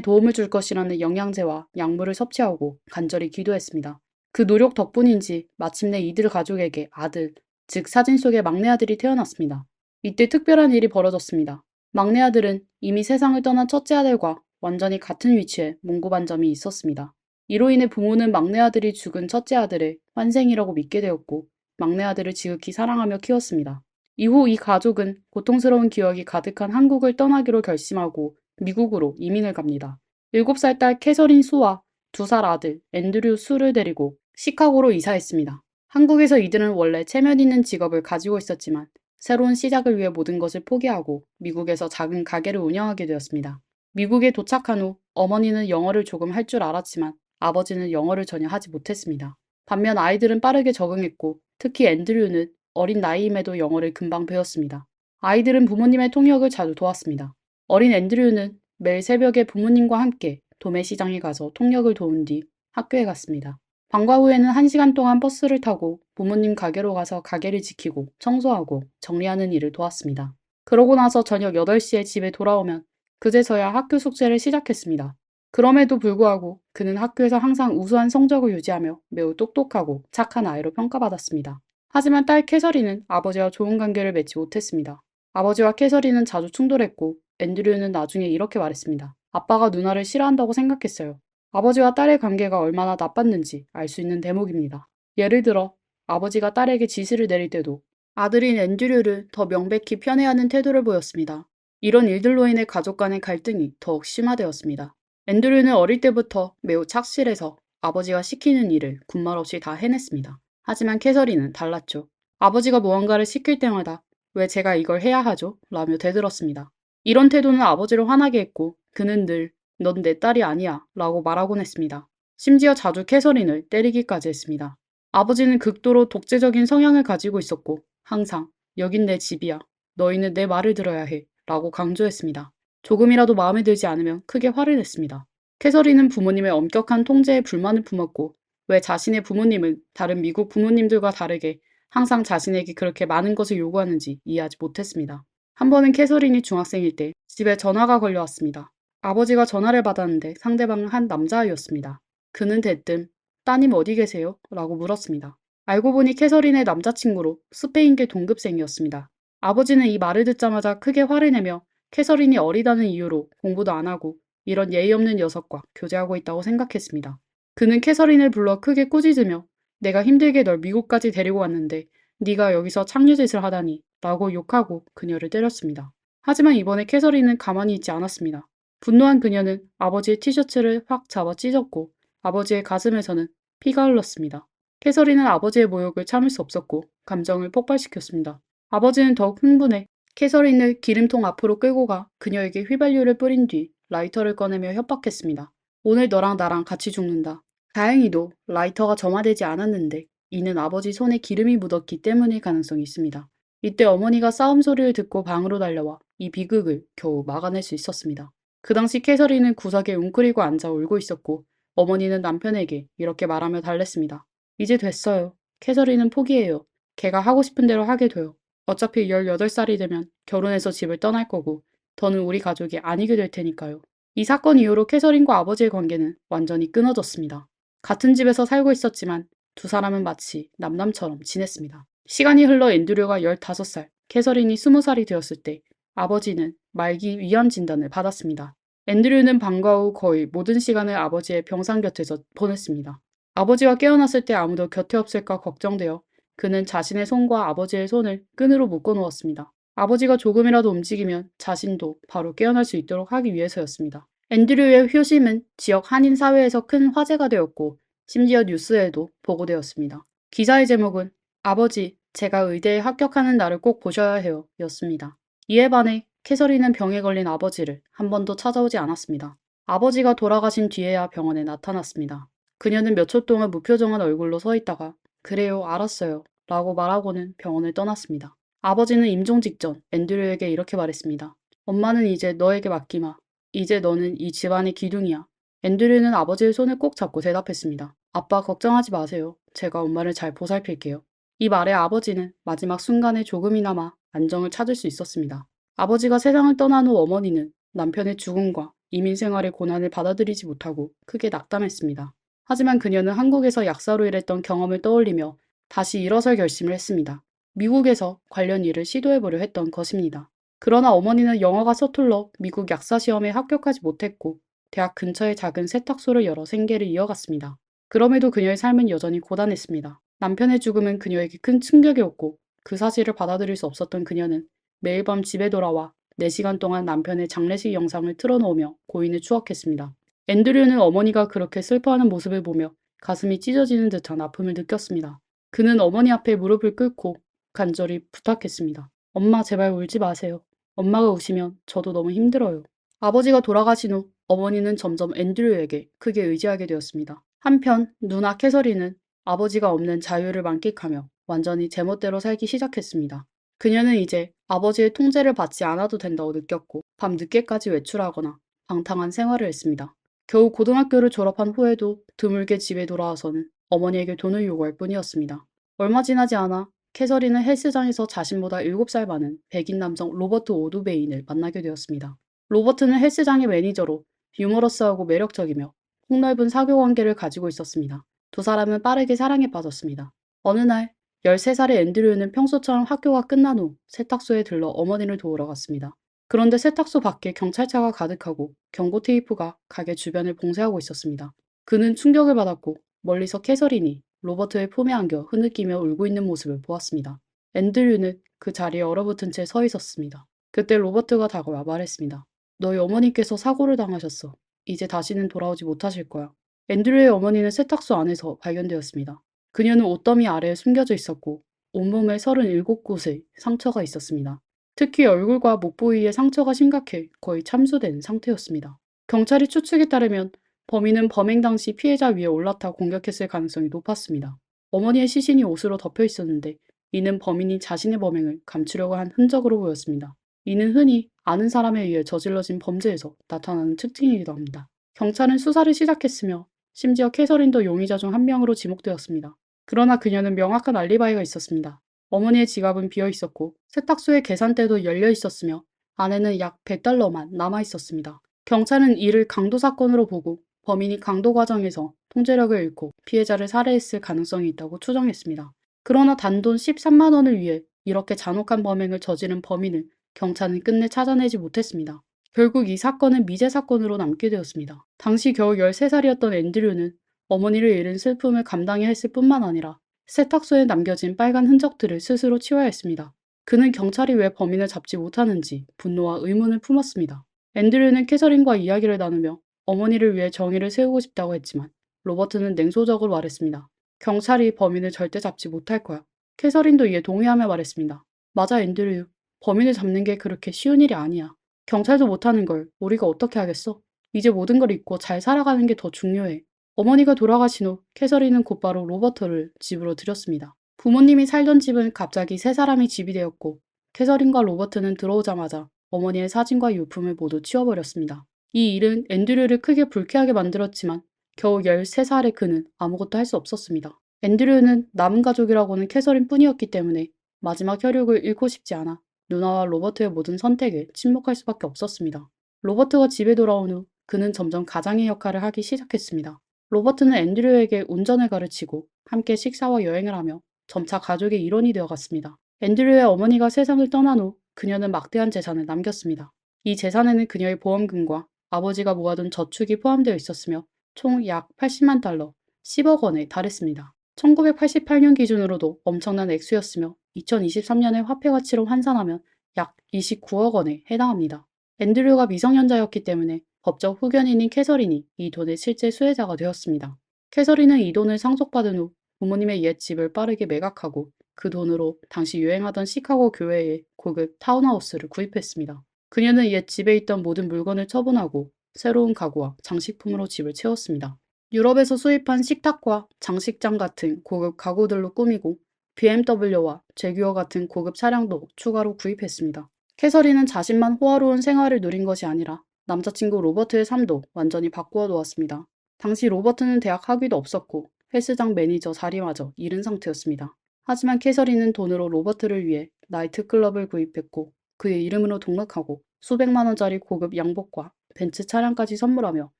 도움을 줄 것이라는 영양제와 약물을 섭취하고 간절히 기도했습니다. 그 노력 덕분인지 마침내 이들 가족에게 아들, 즉 사진 속의 막내 아들이 태어났습니다. 이때 특별한 일이 벌어졌습니다. 막내 아들은 이미 세상을 떠난 첫째 아들과 완전히 같은 위치에 몽고반점이 있었습니다. 이로 인해 부모는 막내 아들이 죽은 첫째 아들을 환생이라고 믿게 되었고 막내 아들을 지극히 사랑하며 키웠습니다. 이후 이 가족은 고통스러운 기억이 가득한 한국을 떠나기로 결심하고 미국으로 이민을 갑니다. 7살 딸 캐서린 수와 2살 아들 앤드류 수를 데리고 시카고로 이사했습니다. 한국에서 이들은 원래 체면 있는 직업을 가지고 있었지만 새로운 시작을 위해 모든 것을 포기하고 미국에서 작은 가게를 운영하게 되었습니다. 미국에 도착한 후 어머니는 영어를 조금 할 줄 알았지만 아버지는 영어를 전혀 하지 못했습니다. 반면 아이들은 빠르게 적응했고 특히 앤드류는 어린 나이임에도 영어를 금방 배웠습니다. 아이들은 부모님의 통역을 자주 도왔습니다. 어린 앤드류는 매일 새벽에 부모님과 함께 도매시장에 가서 통역을 도운 뒤 학교에 갔습니다. 방과 후에는 1시간 동안 버스를 타고 부모님 가게로 가서 가게를 지키고 청소하고 정리하는 일을 도왔습니다. 그러고 나서 저녁 8시에 집에 돌아오면 그제서야 학교 숙제를 시작했습니다. 그럼에도 불구하고 그는 학교에서 항상 우수한 성적을 유지하며 매우 똑똑하고 착한 아이로 평가받았습니다. 하지만 딸 캐서린은 아버지와 좋은 관계를 맺지 못했습니다. 아버지와 캐서린은 자주 충돌했고 앤드류는 나중에 이렇게 말했습니다. 아빠가 누나를 싫어한다고 생각했어요. 아버지와 딸의 관계가 얼마나 나빴는지 알 수 있는 대목입니다. 예를 들어 아버지가 딸에게 지시를 내릴 때도 아들인 앤드류를 더 명백히 편애하는 태도를 보였습니다. 이런 일들로 인해 가족 간의 갈등이 더욱 심화되었습니다. 앤드류는 어릴 때부터 매우 착실해서 아버지가 시키는 일을 군말 없이 다 해냈습니다. 하지만 캐서린은 달랐죠. 아버지가 무언가를 시킬 때마다 왜 제가 이걸 해야 하죠? 라며 대들었습니다. 이런 태도는 아버지를 화나게 했고 그는 늘 넌 내 딸이 아니야 라고 말하곤 했습니다. 심지어 자주 캐서린을 때리기까지 했습니다. 아버지는 극도로 독재적인 성향을 가지고 있었고 항상 여긴 내 집이야. 너희는 내 말을 들어야 해 라고 강조했습니다. 조금이라도 마음에 들지 않으면 크게 화를 냈습니다. 캐서린은 부모님의 엄격한 통제에 불만을 품었고 왜 자신의 부모님은 다른 미국 부모님들과 다르게 항상 자신에게 그렇게 많은 것을 요구하는지 이해하지 못했습니다. 한 번은 캐서린이 중학생일 때 집에 전화가 걸려왔습니다. 아버지가 전화를 받았는데 상대방은 한 남자아이였습니다. 그는 대뜸 따님 어디 계세요? 라고 물었습니다. 알고 보니 캐서린의 남자친구로 스페인계 동급생이었습니다. 아버지는 이 말을 듣자마자 크게 화를 내며 캐서린이 어리다는 이유로 공부도 안 하고 이런 예의 없는 녀석과 교제하고 있다고 생각했습니다. 그는 캐서린을 불러 크게 꾸짖으며 내가 힘들게 널 미국까지 데리고 왔는데 네가 여기서 창녀짓을 하다니 라고 욕하고 그녀를 때렸습니다. 하지만 이번에 캐서린은 가만히 있지 않았습니다. 분노한 그녀는 아버지의 티셔츠를 확 잡아 찢었고 아버지의 가슴에서는 피가 흘렀습니다. 캐서린은 아버지의 모욕을 참을 수 없었고 감정을 폭발시켰습니다. 아버지는 더욱 흥분해 캐서린을 기름통 앞으로 끌고 가 그녀에게 휘발유를 뿌린 뒤 라이터를 꺼내며 협박했습니다. 오늘 너랑 나랑 같이 죽는다. 다행히도 라이터가 점화되지 않았는데 이는 아버지 손에 기름이 묻었기 때문일 가능성이 있습니다. 이때 어머니가 싸움 소리를 듣고 방으로 달려와 이 비극을 겨우 막아낼 수 있었습니다. 그 당시 캐서린은 구석에 웅크리고 앉아 울고 있었고 어머니는 남편에게 이렇게 말하며 달랬습니다. 이제 됐어요. 캐서린은 포기해요. 걔가 하고 싶은 대로 하게 돼요. 어차피 18살이 되면 결혼해서 집을 떠날 거고 더는 우리 가족이 아니게 될 테니까요. 이 사건 이후로 캐서린과 아버지의 관계는 완전히 끊어졌습니다. 같은 집에서 살고 있었지만 두 사람은 마치 남남처럼 지냈습니다. 시간이 흘러 앤드류가 15살, 캐서린이 20살이 되었을 때 아버지는 말기 위암 진단을 받았습니다. 앤드류는 방과 후 거의 모든 시간을 아버지의 병상 곁에서 보냈습니다. 아버지가 깨어났을 때 아무도 곁에 없을까 걱정되어 그는 자신의 손과 아버지의 손을 끈으로 묶어 놓았습니다. 아버지가 조금이라도 움직이면 자신도 바로 깨어날 수 있도록 하기 위해서였습니다. 앤드류의 효심은 지역 한인 사회에서 큰 화제가 되었고 심지어 뉴스에도 보고되었습니다. 기사의 제목은 아버지, 제가 의대에 합격하는 날을 꼭 보셔야 해요 였습니다. 이에 반해 캐서린은 병에 걸린 아버지를 한 번도 찾아오지 않았습니다. 아버지가 돌아가신 뒤에야 병원에 나타났습니다. 그녀는 몇 초 동안 무표정한 얼굴로 서 있다가 그래요, 알았어요 라고 말하고는 병원을 떠났습니다. 아버지는 임종 직전 앤드류에게 이렇게 말했습니다. 엄마는 이제 너에게 맡기마. 이제 너는 이 집안의 기둥이야. 앤드류는 아버지의 손을 꼭 잡고 대답했습니다. 아빠 걱정하지 마세요. 제가 엄마를 잘 보살필게요. 이 말에 아버지는 마지막 순간에 조금이나마 안정을 찾을 수 있었습니다. 아버지가 세상을 떠난 후 어머니는 남편의 죽음과 이민 생활의 고난을 받아들이지 못하고 크게 낙담했습니다. 하지만 그녀는 한국에서 약사로 일했던 경험을 떠올리며 다시 일어설 결심을 했습니다. 미국에서 관련 일을 시도해보려 했던 것입니다. 그러나 어머니는 영어가 서툴러 미국 약사 시험에 합격하지 못했고 대학 근처의 작은 세탁소를 열어 생계를 이어갔습니다. 그럼에도 그녀의 삶은 여전히 고단했습니다. 남편의 죽음은 그녀에게 큰 충격이었고 그 사실을 받아들일 수 없었던 그녀는 매일 밤 집에 돌아와 4시간 동안 남편의 장례식 영상을 틀어놓으며 고인을 추억했습니다. 앤드류는 어머니가 그렇게 슬퍼하는 모습을 보며 가슴이 찢어지는 듯한 아픔을 느꼈습니다. 그는 어머니 앞에 무릎을 꿇고 간절히 부탁했습니다. 엄마, 제발 울지 마세요. 엄마가 우시면 저도 너무 힘들어요. 아버지가 돌아가신 후 어머니는 점점 앤드류에게 크게 의지하게 되었습니다. 한편 누나 캐서린은 아버지가 없는 자유를 만끽하며 완전히 제멋대로 살기 시작했습니다. 그녀는 이제 아버지의 통제를 받지 않아도 된다고 느꼈고 밤 늦게까지 외출하거나 방탕한 생활을 했습니다. 겨우 고등학교를 졸업한 후에도 드물게 집에 돌아와서는 어머니에게 돈을 요구할 뿐이었습니다. 얼마 지나지 않아 캐서린은 헬스장에서 자신보다 7살 많은 백인 남성 로버트 오두베인을 만나게 되었습니다. 로버트는 헬스장의 매니저로 유머러스하고 매력적이며 폭넓은 사교 관계를 가지고 있었습니다. 두 사람은 빠르게 사랑에 빠졌습니다. 어느 날 13살의 앤드류는 평소처럼 학교가 끝난 후 세탁소에 들러 어머니를 도우러 갔습니다. 그런데 세탁소 밖에 경찰차가 가득하고 경고 테이프가 가게 주변을 봉쇄하고 있었습니다. 그는 충격을 받았고 멀리서 캐서린이 로버트의 품에 안겨 흐느끼며 울고 있는 모습을 보았습니다. 앤드류는 그 자리에 얼어붙은 채 서 있었습니다. 그때 로버트가 다가와 말했습니다. 너희 어머니께서 사고를 당하셨어. 이제 다시는 돌아오지 못하실 거야. 앤드류의 어머니는 세탁소 안에서 발견되었습니다. 그녀는 옷더미 아래에 숨겨져 있었고 온몸에 37곳의 상처가 있었습니다. 특히 얼굴과 목 부위에 상처가 심각해 거의 참수된 상태였습니다. 경찰의 추측에 따르면 범인은 범행 당시 피해자 위에 올라타 공격했을 가능성이 높았습니다. 어머니의 시신이 옷으로 덮여 있었는데 이는 범인이 자신의 범행을 감추려고 한 흔적으로 보였습니다. 이는 흔히 아는 사람에 의해 저질러진 범죄에서 나타나는 특징이기도 합니다. 경찰은 수사를 시작했으며 심지어 캐서린도 용의자 중 한 명으로 지목되었습니다. 그러나 그녀는 명확한 알리바이가 있었습니다. 어머니의 지갑은 비어 있었고 세탁소의 계산대도 열려 있었으며 안에는 약 100달러만 남아 있었습니다. 경찰은 이를 강도 사건으로 보고 범인이 강도 과정에서 통제력을 잃고 피해자를 살해했을 가능성이 있다고 추정했습니다. 그러나 단돈 13만 원을 위해 이렇게 잔혹한 범행을 저지른 범인을 경찰은 끝내 찾아내지 못했습니다. 결국 이 사건은 미제 사건으로 남게 되었습니다. 당시 겨우 13살이었던 앤드류는 어머니를 잃은 슬픔을 감당해야 했을 뿐만 아니라 세탁소에 남겨진 빨간 흔적들을 스스로 치워야 했습니다. 그는 경찰이 왜 범인을 잡지 못하는지 분노와 의문을 품었습니다. 앤드류는 캐서린과 이야기를 나누며 어머니를 위해 정의를 세우고 싶다고 했지만 로버트는 냉소적으로 말했습니다. 경찰이 범인을 절대 잡지 못할 거야. 캐서린도 이에 동의하며 말했습니다. 맞아, 앤드류. 범인을 잡는 게 그렇게 쉬운 일이 아니야. 경찰도 못하는 걸 우리가 어떻게 하겠어? 이제 모든 걸 잊고 잘 살아가는 게 더 중요해. 어머니가 돌아가신 후 캐서린은 곧바로 로버트를 집으로 들였습니다. 부모님이 살던 집은 갑자기 세 사람이 집이 되었고 캐서린과 로버트는 들어오자마자 어머니의 사진과 유품을 모두 치워버렸습니다. 이 일은 앤드류를 크게 불쾌하게 만들었지만 겨우 13살의 그는 아무것도 할 수 없었습니다. 앤드류는 남은 가족이라고는 캐서린 뿐이었기 때문에 마지막 혈육을 잃고 싶지 않아 누나와 로버트의 모든 선택에 침묵할 수밖에 없었습니다. 로버트가 집에 돌아온 후 그는 점점 가장의 역할을 하기 시작했습니다. 로버트는 앤드류에게 운전을 가르치고 함께 식사와 여행을 하며 점차 가족의 일원이 되어갔습니다. 앤드류의 어머니가 세상을 떠난 후 그녀는 막대한 재산을 남겼습니다. 이 재산에는 그녀의 보험금과 아버지가 모아둔 저축이 포함되어 있었으며 총 약 80만 달러, 10억 원에 달했습니다. 1988년 기준으로도 엄청난 액수였으며 2023년의 화폐 가치로 환산하면 약 29억 원에 해당합니다. 앤드류가 미성년자였기 때문에 법적 후견인인 캐서린이 이 돈의 실제 수혜자가 되었습니다. 캐서린은 이 돈을 상속받은 후 부모님의 옛 집을 빠르게 매각하고 그 돈으로 당시 유행하던 시카고 교외에 고급 타운하우스를 구입했습니다. 그녀는 옛 집에 있던 모든 물건을 처분하고 새로운 가구와 장식품으로 집을 채웠습니다. 유럽에서 수입한 식탁과 장식장 같은 고급 가구들로 꾸미고 BMW와 제규어 같은 고급 차량도 추가로 구입했습니다. 캐서린은 자신만 호화로운 생활을 누린 것이 아니라 남자친구 로버트의 삶도 완전히 바꾸어 놓았습니다. 당시 로버트는 대학 학위도 없었고 헬스장 매니저 자리마저 잃은 상태였습니다. 하지만 캐서린은 돈으로 로버트를 위해 나이트클럽을 구입했고 그의 이름으로 등록하고 수백만 원짜리 고급 양복과 벤츠 차량까지 선물하며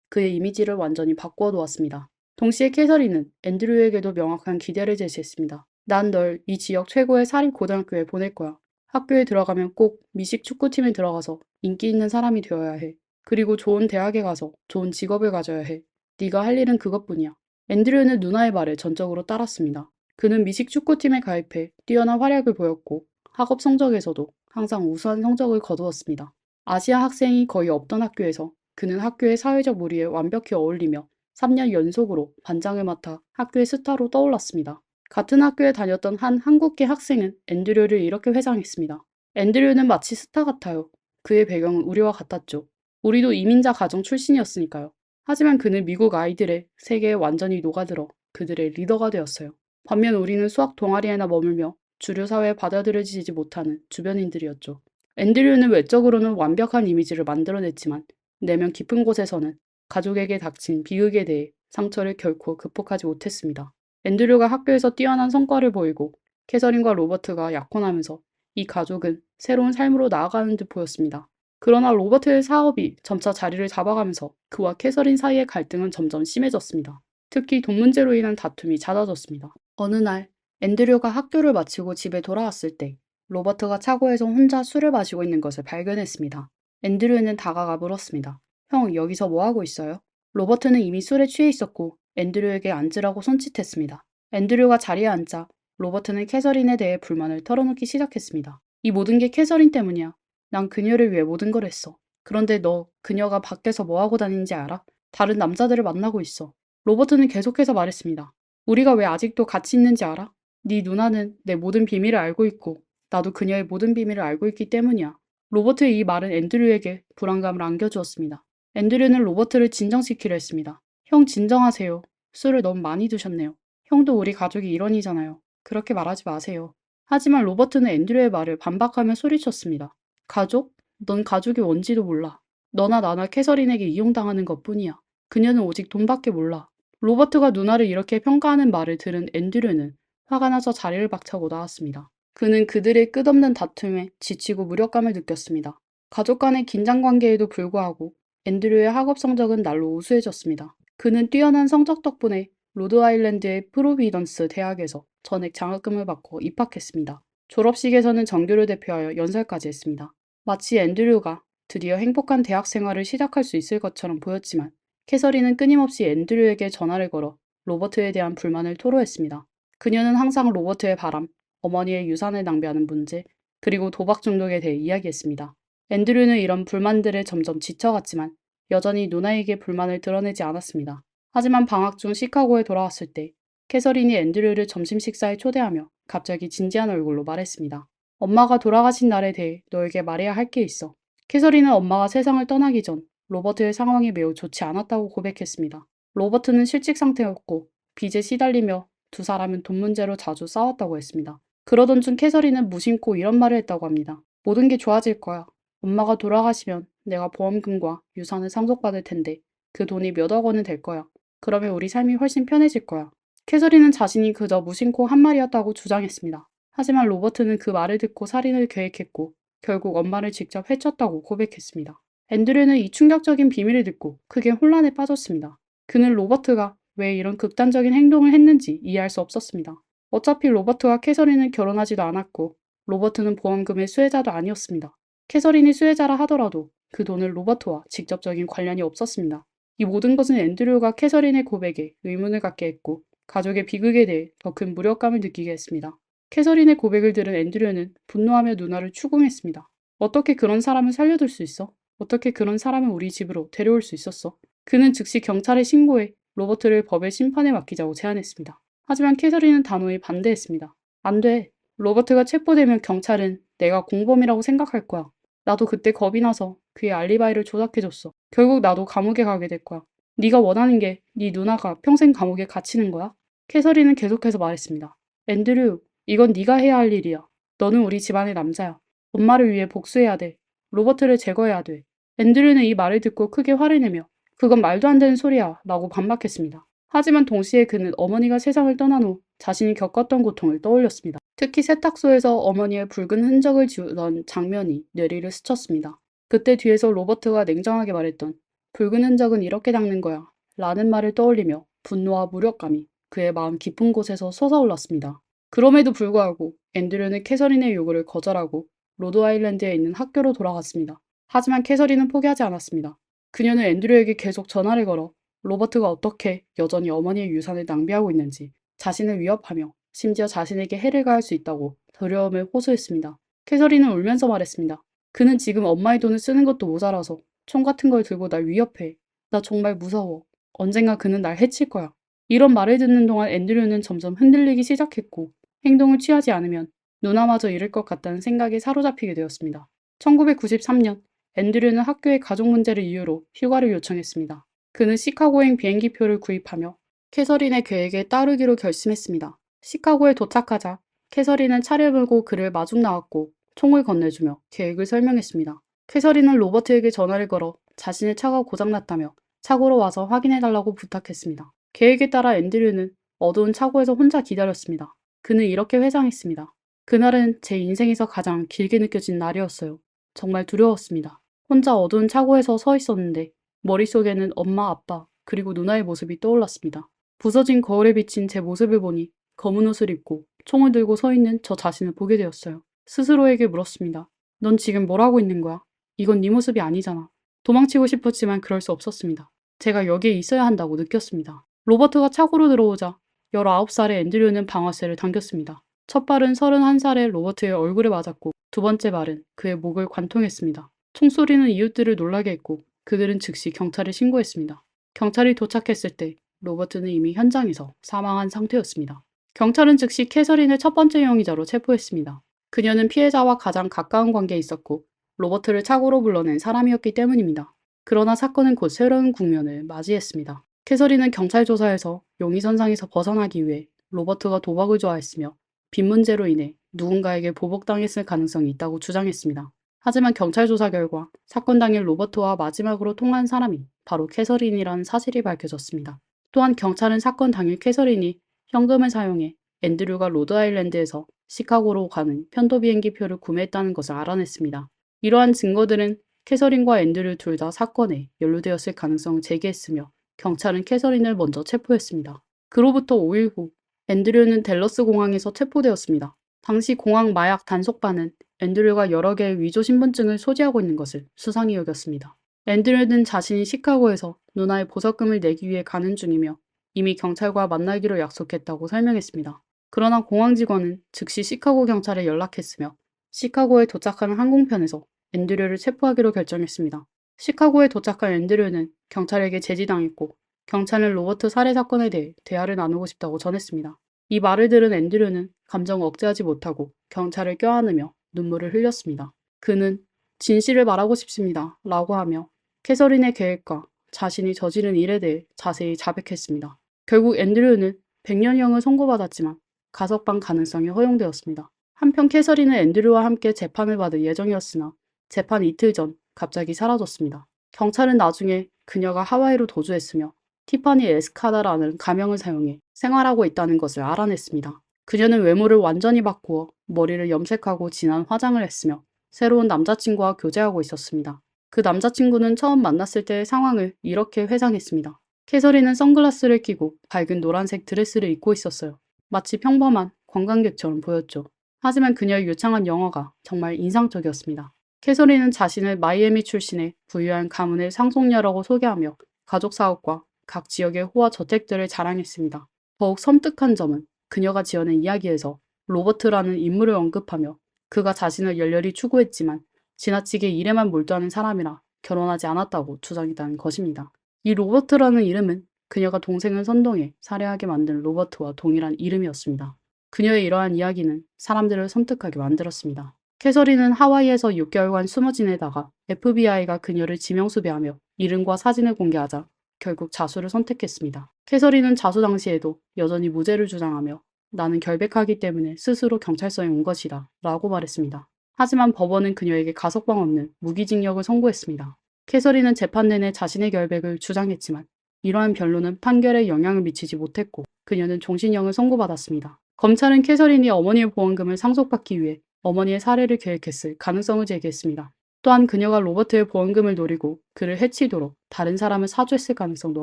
그의 이미지를 완전히 바꾸어 놓았습니다. 동시에 캐서린은 앤드류에게도 명확한 기대를 제시했습니다. 난 널 이 지역 최고의 사립 고등학교에 보낼 거야. 학교에 들어가면 꼭 미식 축구팀에 들어가서 인기 있는 사람이 되어야 해. 그리고 좋은 대학에 가서 좋은 직업을 가져야 해. 네가 할 일은 그것뿐이야. 앤드류는 누나의 말을 전적으로 따랐습니다. 그는 미식 축구팀에 가입해 뛰어난 활약을 보였고 학업 성적에서도 항상 우수한 성적을 거두었습니다. 아시아 학생이 거의 없던 학교에서 그는 학교의 사회적 무리에 완벽히 어울리며 3년 연속으로 반장을 맡아 학교의 스타로 떠올랐습니다. 같은 학교에 다녔던 한 한국계 학생은 앤드류를 이렇게 회상했습니다. 앤드류는 마치 스타 같아요. 그의 배경은 우리와 같았죠. 우리도 이민자 가정 출신이었으니까요. 하지만 그는 미국 아이들의 세계에 완전히 녹아들어 그들의 리더가 되었어요. 반면 우리는 수학 동아리에나 머물며 주류 사회에 받아들여지지 못하는 주변인들이었죠. 앤드류는 외적으로는 완벽한 이미지를 만들어냈지만 내면 깊은 곳에서는 가족에게 닥친 비극에 대해 상처를 결코 극복하지 못했습니다. 앤드류가 학교에서 뛰어난 성과를 보이고 캐서린과 로버트가 약혼하면서 이 가족은 새로운 삶으로 나아가는 듯 보였습니다. 그러나 로버트의 사업이 점차 자리를 잡아가면서 그와 캐서린 사이의 갈등은 점점 심해졌습니다. 특히 돈 문제로 인한 다툼이 잦아졌습니다. 어느 날 앤드류가 학교를 마치고 집에 돌아왔을 때 로버트가 차고에서 혼자 술을 마시고 있는 것을 발견했습니다. 앤드류는 다가가 물었습니다. 형, 여기서 뭐 하고 있어요? 로버트는 이미 술에 취해 있었고 앤드류에게 앉으라고 손짓했습니다. 앤드류가 자리에 앉자 로버트는 캐서린에 대해 불만을 털어놓기 시작했습니다. 이 모든 게 캐서린 때문이야. 난 그녀를 위해 모든 걸 했어. 그런데 너 그녀가 밖에서 뭐 하고 다니는지 알아? 다른 남자들을 만나고 있어. 로버트는 계속해서 말했습니다. 우리가 왜 아직도 같이 있는지 알아? 네 누나는 내 모든 비밀을 알고 있고 나도 그녀의 모든 비밀을 알고 있기 때문이야. 로버트의 이 말은 앤드류에게 불안감을 안겨주었습니다. 앤드류는 로버트를 진정시키려 했습니다. 형 진정하세요. 술을 너무 많이 드셨네요. 형도 우리 가족이 일원이잖아요. 그렇게 말하지 마세요. 하지만 로버트는 앤드류의 말을 반박하며 소리쳤습니다. 가족? 넌 가족이 뭔지도 몰라. 너나 나나 캐서린에게 이용당하는 것뿐이야. 그녀는 오직 돈밖에 몰라. 로버트가 누나를 이렇게 평가하는 말을 들은 앤드류는 화가 나서 자리를 박차고 나왔습니다. 그는 그들의 끝없는 다툼에 지치고 무력감을 느꼈습니다. 가족 간의 긴장 관계에도 불구하고 앤드류의 학업 성적은 날로 우수해졌습니다. 그는 뛰어난 성적 덕분에 로드아일랜드의 프로비던스 대학에서 전액 장학금을 받고 입학했습니다. 졸업식에서는 전교를 대표하여 연설까지 했습니다. 마치 앤드류가 드디어 행복한 대학 생활을 시작할 수 있을 것처럼 보였지만 캐서린은 끊임없이 앤드류에게 전화를 걸어 로버트에 대한 불만을 토로했습니다. 그녀는 항상 로버트의 바람, 어머니의 유산을 낭비하는 문제, 그리고 도박 중독에 대해 이야기했습니다. 앤드류는 이런 불만들에 점점 지쳐갔지만 여전히 누나에게 불만을 드러내지 않았습니다. 하지만 방학 중 시카고에 돌아왔을 때 캐서린이 앤드류를 점심 식사에 초대하며 갑자기 진지한 얼굴로 말했습니다. 엄마가 돌아가신 날에 대해 너에게 말해야 할 게 있어. 캐서린은 엄마가 세상을 떠나기 전 로버트의 상황이 매우 좋지 않았다고 고백했습니다. 로버트는 실직 상태였고 빚에 시달리며 두 사람은 돈 문제로 자주 싸웠다고 했습니다. 그러던 중 캐서린은 무심코 이런 말을 했다고 합니다. 모든 게 좋아질 거야. 엄마가 돌아가시면 내가 보험금과 유산을 상속받을 텐데 그 돈이 몇억 원은 될 거야. 그러면 우리 삶이 훨씬 편해질 거야. 캐서린은 자신이 그저 무심코 한 말이었다고 주장했습니다. 하지만 로버트는 그 말을 듣고 살인을 계획했고 결국 엄마를 직접 해쳤다고 고백했습니다. 앤드류는 이 충격적인 비밀을 듣고 크게 혼란에 빠졌습니다. 그는 로버트가 왜 이런 극단적인 행동을 했는지 이해할 수 없었습니다. 어차피 로버트와 캐서린은 결혼하지도 않았고 로버트는 보험금의 수혜자도 아니었습니다. 캐서린이 수혜자라 하더라도 그 돈은 로버트와 직접적인 관련이 없었습니다. 이 모든 것은 앤드류가 캐서린의 고백에 의문을 갖게 했고 가족의 비극에 대해 더 큰 무력감을 느끼게 했습니다. 캐서린의 고백을 들은 앤드류는 분노하며 누나를 추궁했습니다. 어떻게 그런 사람을 살려둘 수 있어? 어떻게 그런 사람을 우리 집으로 데려올 수 있었어? 그는 즉시 경찰에 신고해 로버트를 법의 심판에 맡기자고 제안했습니다. 하지만 캐서린은 단호히 반대했습니다. 안 돼. 로버트가 체포되면 경찰은 내가 공범이라고 생각할 거야. 나도 그때 겁이 나서 그의 알리바이를 조작해줬어. 결국 나도 감옥에 가게 될 거야. 네가 원하는 게 네 누나가 평생 감옥에 갇히는 거야? 캐서린은 계속해서 말했습니다. 앤드류, 이건 네가 해야 할 일이야. 너는 우리 집안의 남자야. 엄마를 위해 복수해야 돼. 로버트를 제거해야 돼. 앤드류는 이 말을 듣고 크게 화를 내며 그건 말도 안 되는 소리야 라고 반박했습니다. 하지만 동시에 그는 어머니가 세상을 떠난 후 자신이 겪었던 고통을 떠올렸습니다. 특히 세탁소에서 어머니의 붉은 흔적을 지우던 장면이 뇌리를 스쳤습니다. 그때 뒤에서 로버트가 냉정하게 말했던 붉은 흔적은 이렇게 닦는 거야 라는 말을 떠올리며 분노와 무력감이 그의 마음 깊은 곳에서 솟아올랐습니다. 그럼에도 불구하고 앤드류는 캐서린의 요구를 거절하고 로드 아일랜드에 있는 학교로 돌아갔습니다. 하지만 캐서린은 포기하지 않았습니다. 그녀는 앤드류에게 계속 전화를 걸어 로버트가 어떻게 여전히 어머니의 유산을 낭비하고 있는지, 자신을 위협하며 심지어 자신에게 해를 가할 수 있다고 두려움을 호소했습니다. 캐서린은 울면서 말했습니다. 그는 지금 엄마의 돈을 쓰는 것도 모자라서 총 같은 걸 들고 날 위협해. 나 정말 무서워. 언젠가 그는 날 해칠 거야. 이런 말을 듣는 동안 앤드류는 점점 흔들리기 시작했고 행동을 취하지 않으면 누나마저 잃을 것 같다는 생각에 사로잡히게 되었습니다. 1993년 앤드류는 학교의 가족 문제를 이유로 휴가를 요청했습니다. 그는 시카고행 비행기표를 구입하며 캐서린의 계획에 따르기로 결심했습니다. 시카고에 도착하자 캐서린은 차를 몰고 그를 마중 나왔고 총을 건네주며 계획을 설명했습니다. 캐서린은 로버트에게 전화를 걸어 자신의 차가 고장났다며 차고로 와서 확인해달라고 부탁했습니다. 계획에 따라 앤드류는 어두운 차고에서 혼자 기다렸습니다. 그는 이렇게 회상했습니다. 그날은 제 인생에서 가장 길게 느껴진 날이었어요. 정말 두려웠습니다. 혼자 어두운 차고에서 서 있었는데 머릿속에는 엄마, 아빠, 그리고 누나의 모습이 떠올랐습니다. 부서진 거울에 비친 제 모습을 보니 검은 옷을 입고 총을 들고 서 있는 저 자신을 보게 되었어요. 스스로에게 물었습니다. 넌 지금 뭘 하고 있는 거야? 이건 네 모습이 아니잖아. 도망치고 싶었지만 그럴 수 없었습니다. 제가 여기에 있어야 한다고 느꼈습니다. 로버트가 차고로 들어오자 19살의 앤드류는 방아쇠를 당겼습니다. 첫 발은 31살의 로버트의 얼굴에 맞았고 두 번째 발은 그의 목을 관통했습니다. 총소리는 이웃들을 놀라게 했고 그들은 즉시 경찰에 신고했습니다. 경찰이 도착했을 때 로버트는 이미 현장에서 사망한 상태였습니다. 경찰은 즉시 캐서린을 첫 번째 용의자로 체포했습니다. 그녀는 피해자와 가장 가까운 관계에 있었고 로버트를 차고로 불러낸 사람이었기 때문입니다. 그러나 사건은 곧 새로운 국면을 맞이했습니다. 캐서린은 경찰 조사에서 용의선상에서 벗어나기 위해 로버트가 도박을 좋아했으며 빚 문제로 인해 누군가에게 보복당했을 가능성이 있다고 주장했습니다. 하지만 경찰 조사 결과 사건 당일 로버트와 마지막으로 통화한 사람이 바로 캐서린이라는 사실이 밝혀졌습니다. 또한 경찰은 사건 당일 캐서린이 현금을 사용해 앤드류가 로드아일랜드에서 시카고로 가는 편도 비행기표를 구매했다는 것을 알아냈습니다. 이러한 증거들은 캐서린과 앤드류 둘 다 사건에 연루되었을 가능성을 제기했으며 경찰은 캐서린을 먼저 체포했습니다. 그로부터 5일 후 앤드류는 댈러스 공항에서 체포되었습니다. 당시 공항 마약 단속반은 앤드류가 여러 개의 위조 신분증을 소지하고 있는 것을 수상히 여겼습니다. 앤드류는 자신이 시카고에서 누나의 보석금을 내기 위해 가는 중이며 이미 경찰과 만나기로 약속했다고 설명했습니다. 그러나 공항 직원은 즉시 시카고 경찰에 연락했으며 시카고에 도착하는 항공편에서 앤드류를 체포하기로 결정했습니다. 시카고에 도착한 앤드류는 경찰에게 제지당했고 경찰은 로버트 살해 사건에 대해 대화를 나누고 싶다고 전했습니다. 이 말을 들은 앤드류는 감정을 억제하지 못하고 경찰을 껴안으며 눈물을 흘렸습니다. 그는 진실을 말하고 싶습니다. 라고 하며 캐서린의 계획과 자신이 저지른 일에 대해 자세히 자백했습니다. 결국 앤드류는 100년형을 선고받았지만 가석방 가능성이 허용되었습니다. 한편 캐서린은 앤드류와 함께 재판을 받을 예정이었으나 재판 이틀 전 갑자기 사라졌습니다. 경찰은 나중에 그녀가 하와이로 도주했으며 티파니 에스카다라는 가명을 사용해 생활하고 있다는 것을 알아냈습니다. 그녀는 외모를 완전히 바꾸어 머리를 염색하고 진한 화장을 했으며 새로운 남자친구와 교제하고 있었습니다. 그 남자친구는 처음 만났을 때의 상황을 이렇게 회상했습니다. 캐서린은 선글라스를 끼고 밝은 노란색 드레스를 입고 있었어요. 마치 평범한 관광객처럼 보였죠. 하지만 그녀의 유창한 영어가 정말 인상적이었습니다. 캐서린은 자신을 마이애미 출신의 부유한 가문의 상속녀라고 소개하며 가족 사업과 각 지역의 호화 저택들을 자랑했습니다. 더욱 섬뜩한 점은 그녀가 지어낸 이야기에서 로버트라는 인물을 언급하며 그가 자신을 열렬히 추구했지만 지나치게 일에만 몰두하는 사람이라 결혼하지 않았다고 주장했다는 것입니다. 이 로버트라는 이름은 그녀가 동생을 선동해 살해하게 만든 로버트와 동일한 이름이었습니다. 그녀의 이러한 이야기는 사람들을 섬뜩하게 만들었습니다. 캐서린은 하와이에서 6개월간 숨어 지내다가 FBI가 그녀를 지명수배하며 이름과 사진을 공개하자 결국 자수를 선택했습니다. 캐서린은 자수 당시에도 여전히 무죄를 주장하며 나는 결백하기 때문에 스스로 경찰서에 온 것이다 라고 말했습니다. 하지만 법원은 그녀에게 가석방 없는 무기징역을 선고했습니다. 캐서린은 재판 내내 자신의 결백을 주장했지만 이러한 변론은 판결에 영향을 미치지 못했고 그녀는 종신형을 선고받았습니다. 검찰은 캐서린이 어머니의 보험금을 상속받기 위해 어머니의 살해를 계획했을 가능성을 제기했습니다. 또한 그녀가 로버트의 보험금을 노리고 그를 해치도록 다른 사람을 사주했을 가능성도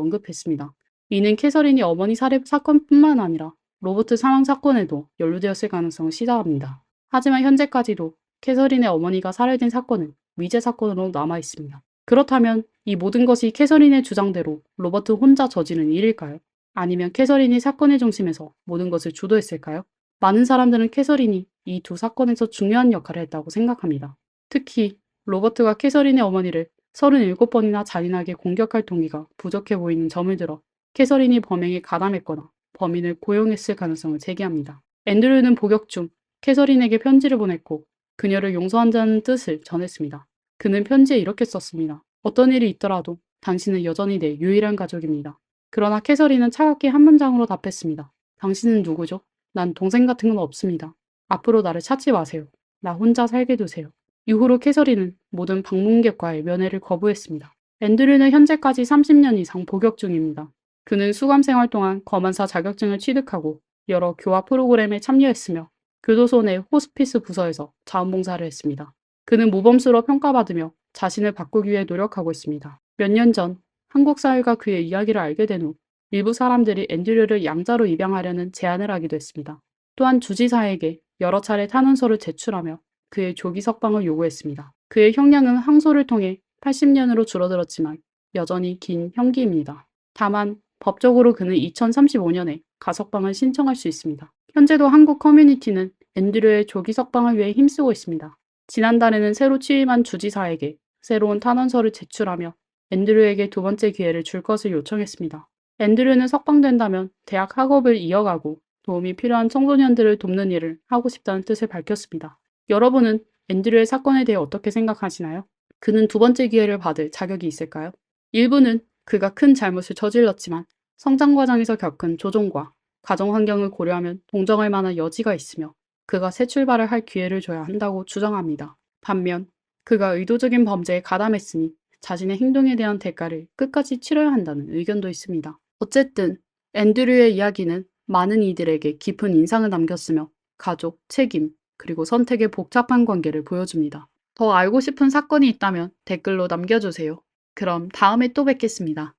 언급했습니다. 이는 캐서린이 어머니 살해 사건뿐만 아니라 로버트 사망 사건에도 연루되었을 가능성을 시사합니다. 하지만 현재까지도 캐서린의 어머니가 살해된 사건은 미제 사건으로 남아 있습니다. 그렇다면 이 모든 것이 캐서린의 주장대로 로버트 혼자 저지른 일일까요? 아니면 캐서린이 사건의 중심에서 모든 것을 주도했을까요? 많은 사람들은 캐서린이 이 두 사건에서 중요한 역할을 했다고 생각합니다. 특히 로버트가 캐서린의 어머니를 37번이나 잔인하게 공격할 동기가 부족해 보이는 점을 들어 캐서린이 범행에 가담했거나 범인을 고용했을 가능성을 제기합니다. 앤드류는 복역 중 캐서린에게 편지를 보냈고 그녀를 용서한다는 뜻을 전했습니다. 그는 편지에 이렇게 썼습니다. 어떤 일이 있더라도 당신은 여전히 내 유일한 가족입니다. 그러나 캐서린은 차갑게 한 문장으로 답했습니다. 당신은 누구죠? 난 동생 같은 건 없습니다. 앞으로 나를 찾지 마세요. 나 혼자 살게 두세요. 이후로 캐서린은 모든 방문객과의 면회를 거부했습니다. 앤드류는 현재까지 30년 이상 복역 중입니다. 그는 수감 생활 동안 검안사 자격증을 취득하고 여러 교화 프로그램에 참여했으며 교도소 내 호스피스 부서에서 자원봉사를 했습니다. 그는 모범수로 평가받으며 자신을 바꾸기 위해 노력하고 있습니다. 몇 년 전 한국 사회가 그의 이야기를 알게 된 후 일부 사람들이 앤드류를 양자로 입양하려는 제안을 하기도 했습니다. 또한 주지사에게 여러 차례 탄원서를 제출하며 그의 조기 석방을 요구했습니다. 그의 형량은 항소를 통해 80년으로 줄어들었지만 여전히 긴 형기입니다. 다만 법적으로 그는 2035년에 가석방을 신청할 수 있습니다. 현재도 한국 커뮤니티는 앤드류의 조기 석방을 위해 힘쓰고 있습니다. 지난달에는 새로 취임한 주지사에게 새로운 탄원서를 제출하며 앤드류에게 두 번째 기회를 줄 것을 요청했습니다. 앤드류는 석방된다면 대학 학업을 이어가고 도움이 필요한 청소년들을 돕는 일을 하고 싶다는 뜻을 밝혔습니다. 여러분은 앤드류의 사건에 대해 어떻게 생각하시나요? 그는 두 번째 기회를 받을 자격이 있을까요? 일부는 그가 큰 잘못을 저질렀지만 성장 과정에서 겪은 조종과 가정 환경을 고려하면 동정할 만한 여지가 있으며 그가 새 출발을 할 기회를 줘야 한다고 주장합니다. 반면 그가 의도적인 범죄에 가담했으니 자신의 행동에 대한 대가를 끝까지 치러야 한다는 의견도 있습니다. 어쨌든 앤드류의 이야기는 많은 이들에게 깊은 인상을 남겼으며 가족, 책임, 그리고 선택의 복잡한 관계를 보여줍니다. 더 알고 싶은 사건이 있다면 댓글로 남겨주세요. 그럼 다음에 또 뵙겠습니다.